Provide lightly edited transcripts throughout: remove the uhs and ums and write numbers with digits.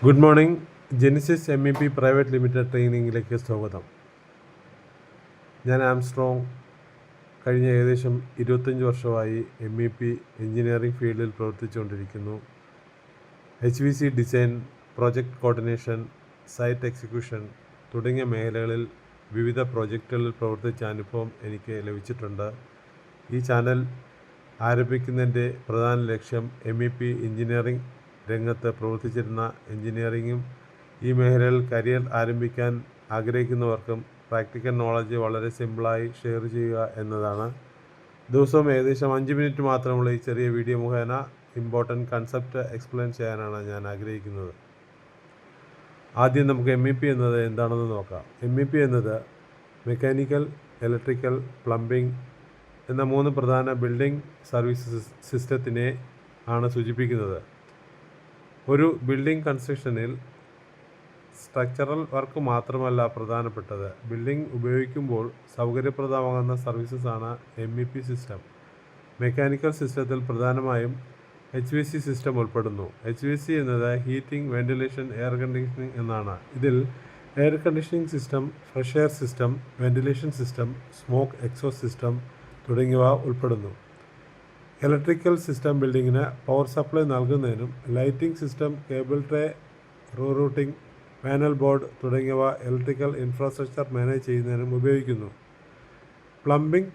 Good morning. Genesis MEP private limited ട്രെയിനിങ്ങിലേക്ക് സ്വാഗതം. ഞാൻ ആംസ്ട്രോങ്. കഴിഞ്ഞ ഏകദേശം 25 വർഷമായി MEP എഞ്ചിനീയറിംഗ് ഫീൽഡിൽ പ്രവർത്തിച്ചുകൊണ്ടിരിക്കുന്നു. HVC design, project coordination, site execution തുടങ്ങിയ മേഖലകളിൽ വിവിധ പ്രോജക്റ്റുകളിൽ പ്രവർത്തിച്ച അനുഭവം എനിക്ക് ലഭിച്ചിട്ടുണ്ട്. ഈ ചാനൽ ആരംഭിക്കുന്നതിൻ്റെ പ്രധാന ലക്ഷ്യം MEP എഞ്ചിനീയറിംഗ് രംഗത്ത് പ്രവർത്തിച്ചിരുന്ന എഞ്ചിനീയറിംഗും ഈ മേഖലയിൽ കരിയർ ആരംഭിക്കാൻ ആഗ്രഹിക്കുന്നവർക്കും പ്രാക്ടിക്കൽ നോളജ് വളരെ സിമ്പിളായി ഷെയർ ചെയ്യുക എന്നതാണ്. ദിവസവും ഏകദേശം 5 മിനിറ്റ് മാത്രമുള്ള ഈ ചെറിയ വീഡിയോ മുഖേന ഇമ്പോർട്ടൻറ്റ് കൺസെപ്റ്റ് എക്സ്പ്ലെയിൻ ചെയ്യാനാണ് ഞാൻ ആഗ്രഹിക്കുന്നത്. ആദ്യം നമുക്ക് MEP എന്നത് എന്താണെന്ന് നോക്കാം. MEP എന്നത് മെക്കാനിക്കൽ, ഇലക്ട്രിക്കൽ, പ്ലംബിംഗ് എന്ന 3 പ്രധാന ബിൽഡിംഗ് സർവീസ് സിസ്റ്റത്തിനെ ആണ് സൂചിപ്പിക്കുന്നത്. ഒരു ബിൽഡിംഗ് കൺസ്ട്രക്ഷനിൽ സ്ട്രക്ചറൽ വർക്ക് മാത്രമല്ല പ്രധാനപ്പെട്ടത്. ബിൽഡിംഗ് ഉപയോഗിക്കുമ്പോൾ സൗകര്യപ്രദമാകുന്ന സർവീസസാണ് MEP സിസ്റ്റം. മെക്കാനിക്കൽ സിസ്റ്റത്തിൽ പ്രധാനമായും HVAC സിസ്റ്റം ഉൾപ്പെടുന്നു. HVAC എന്നത് ഹീറ്റിംഗ്, വെന്റിലേഷൻ, എയർ കണ്ടീഷനിങ് എന്നാണ്. ഇതിൽ air conditioning system, fresh air system, ventilation system, smoke exhaust system തുടങ്ങിയവ ഉൾപ്പെടുന്നു. ഇലക്ട്രിക്കൽ സിസ്റ്റം ബിൽഡിങ്ങിന് പവർ സപ്ലൈ നൽകുന്നതിനും lighting system, cable tray, routing, panel board തുടങ്ങിയവ ഇലക്ട്രിക്കൽ ഇൻഫ്രാസ്ട്രക്ചർ മാനേജ് ചെയ്യുന്നതിനും ഉപയോഗിക്കുന്നു. Plumbing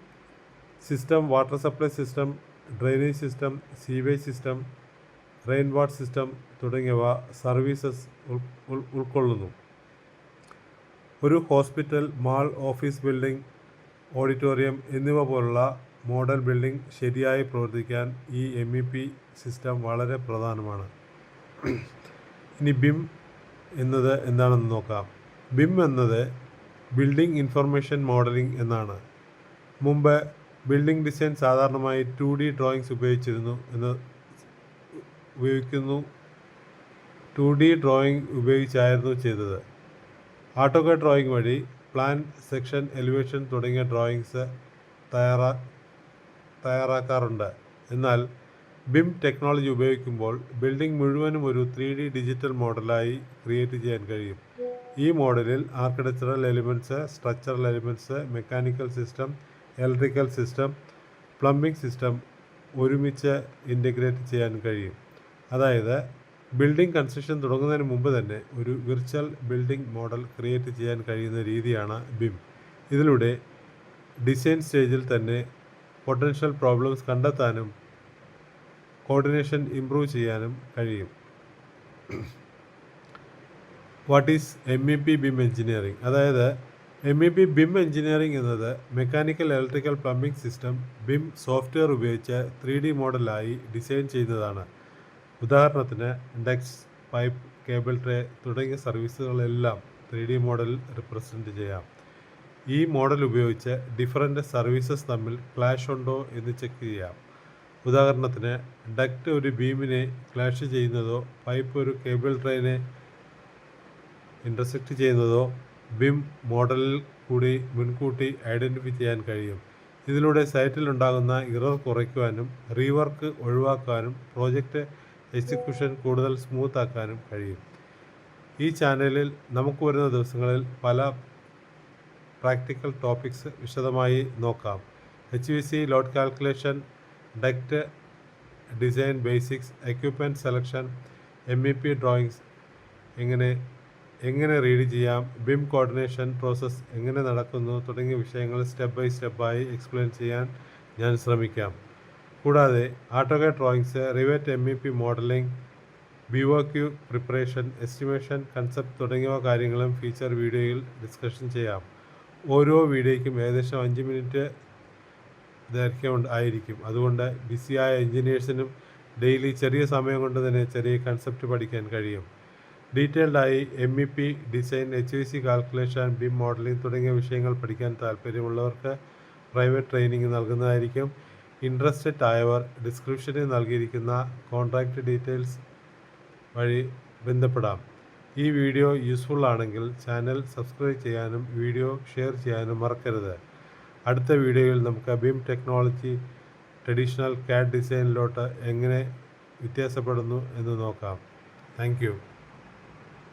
system, water supply system, drainage system, sewage system, rain water system തുടങ്ങിയവ services ഉൾക്കൊള്ളുന്നു. ഒരു hospital, mall, office building, auditorium എന്നിവ പോലുള്ള മോഡൽ ബിൽഡിംഗ് ശരിയായി പ്രവർത്തിക്കാൻ ഈ MEP സിസ്റ്റം വളരെ പ്രധാനമാണ്. ഇനി BIM എന്നത് എന്താണെന്ന് നോക്കാം. BIM എന്നത് ബിൽഡിംഗ് ഇൻഫർമേഷൻ മോഡലിംഗ് എന്നാണ്. മുമ്പ് ബിൽഡിംഗ് ഡിസൈൻ സാധാരണയായി 2D ഡ്രോയിങ്സ് ഉപയോഗിച്ചായിരുന്നു ചെയ്തത്. AutoCAD ഡ്രോയിങ് വഴി പ്ലാൻ, സെക്ഷൻ, എലിവേഷൻ തുടങ്ങിയ ഡ്രോയിങ്സ് തയ്യാറാക്കാറുണ്ട്. എന്നാൽ BIM ടെക്നോളജി ഉപയോഗിക്കുമ്പോൾ ബിൽഡിംഗ് മുഴുവനും ഒരു 3D ഡിജിറ്റൽ മോഡലായി ക്രിയേറ്റ് ചെയ്യാൻ കഴിയും. ഈ മോഡലിൽ architectural elements, structural elements, mechanical system, electrical system, plumbing system ഒരുമിച്ച് ഇൻ്റഗ്രേറ്റ് ചെയ്യാൻ കഴിയും. അതായത് ബിൽഡിംഗ് കൺസ്ട്രക്ഷൻ തുടങ്ങുന്നതിന് മുമ്പ് തന്നെ ഒരു വിർച്വൽ ബിൽഡിംഗ് മോഡൽ ക്രിയേറ്റ് ചെയ്യാൻ കഴിയുന്ന രീതിയാണ് BIM. ഇതിലൂടെ ഡിസൈൻ സ്റ്റേജിൽ തന്നെ പൊട്ടൻഷ്യൽ പ്രോബ്ലംസ് കണ്ടെത്താനും കോർഡിനേഷൻ ഇംപ്രൂവ് ചെയ്യാനും കഴിയും. What is MEP BIM engineering? അതായത് MEP BIM എഞ്ചിനീയറിംഗ് എന്നത് mechanical, electrical, plumbing system BIM software ഉപയോഗിച്ച് 3D മോഡലായി ഡിസൈൻ ചെയ്യുന്നതാണ്. ഉദാഹരണത്തിന് ഡക്ട്സ്, പൈപ്പ്, കേബിൾ ട്രേ തുടങ്ങിയ സർവീസുകളെല്ലാം 3D മോഡലിൽ റിപ്രസെൻറ്റ് ചെയ്യാം. ഈ മോഡൽ ഉപയോഗിച്ച് ഡിഫറൻറ്റ് സർവീസസ് തമ്മിൽ ക്ലാഷ് ഉണ്ടോ എന്ന് ചെക്ക് ചെയ്യാം. ഉദാഹരണത്തിന് ഡക്റ്റ് ഒരു ബീമിനെ ക്ലാഷ് ചെയ്യുന്നതോ പൈപ്പ് ഒരു കേബിൾ ട്രേനെ ഇൻ്റർസെക്റ്റ് ചെയ്യുന്നതോ BIM മോഡലിൽ കൂടി മുൻകൂട്ടി ഐഡൻറ്റിഫൈ ചെയ്യാൻ കഴിയും. ഇതിലൂടെ സൈറ്റിലുണ്ടാകുന്ന ഇറർ കുറയ്ക്കുവാനും റീവർക്ക് ഒഴിവാക്കാനും പ്രോജക്റ്റ് എക്സിക്യൂഷൻ കൂടുതൽ സ്മൂത്ത് ആക്കാനും കഴിയും. ഈ ചാനലിൽ നമുക്ക് വരുന്ന ദിവസങ്ങളിൽ പല പ്രാക്ടിക്കൽ ടോപ്പിക്സ് വിശദമായി നോക്കാം. HVAC load calculation, duct design basics, equipment selection, MEP drawings എങ്ങനെ റീഡ് ചെയ്യാം, BIM കോർഡിനേഷൻ പ്രോസസ്സ് എങ്ങനെ നടക്കുന്നു തുടങ്ങിയ വിഷയങ്ങൾ സ്റ്റെപ്പ് ബൈ സ്റ്റെപ്പായി എക്സ്പ്ലെയിൻ ചെയ്യാൻ ഞാൻ ശ്രമിക്കാം. കൂടാതെ AutoCAD drawings, Revit, MEP modelling, BOQ preparation, estimation, concept തുടങ്ങിയ കാര്യങ്ങളും ഫീച്ചർ വീഡിയോയിൽ ഡിസ്കഷൻ ചെയ്യാം. ഓരോ വീഡിയോയ്ക്കും ഏകദേശം 5 മിനിറ്റ് ദൈർഘ്യം ആയിരിക്കും. അതുകൊണ്ട് ബിസിയായ എഞ്ചിനീയേഴ്സിനും ഡെയിലി ചെറിയ സമയം കൊണ്ട് തന്നെ ചെറിയ കൺസെപ്റ്റ് പഠിക്കാൻ കഴിയും. ഡീറ്റെയിൽഡായി MEP design, HVAC calculation, BIM modelling തുടങ്ങിയ വിഷയങ്ങൾ പഠിക്കാൻ താല്പര്യമുള്ളവർക്ക് പ്രൈവറ്റ് ട്രെയിനിങ് നൽകുന്നതായിരിക്കും. ഇൻട്രസ്റ്റഡ് ആയവർ ഡിസ്ക്രിപ്ഷനിൽ നൽകിയിരിക്കുന്ന കോൺടാക്റ്റ് ഡീറ്റെയിൽസ് വഴി ബന്ധപ്പെടാം. ഈ വീഡിയോ യൂസ്ഫുൾ ആണെങ്കിൽ ചാനൽ സബ്സ്ക്രൈബ് ചെയ്യാനും വീഡിയോ ഷെയർ ചെയ്യാനും മറക്കരുത്. അടുത്ത വീഡിയോയിൽ നമുക്ക് BIM ടെക്നോളജി ട്രഡീഷണൽ CAD ഡിസൈനിലോട്ട് എങ്ങനെ വ്യത്യാസപ്പെടുന്നു എന്ന് നോക്കാം. Thank you.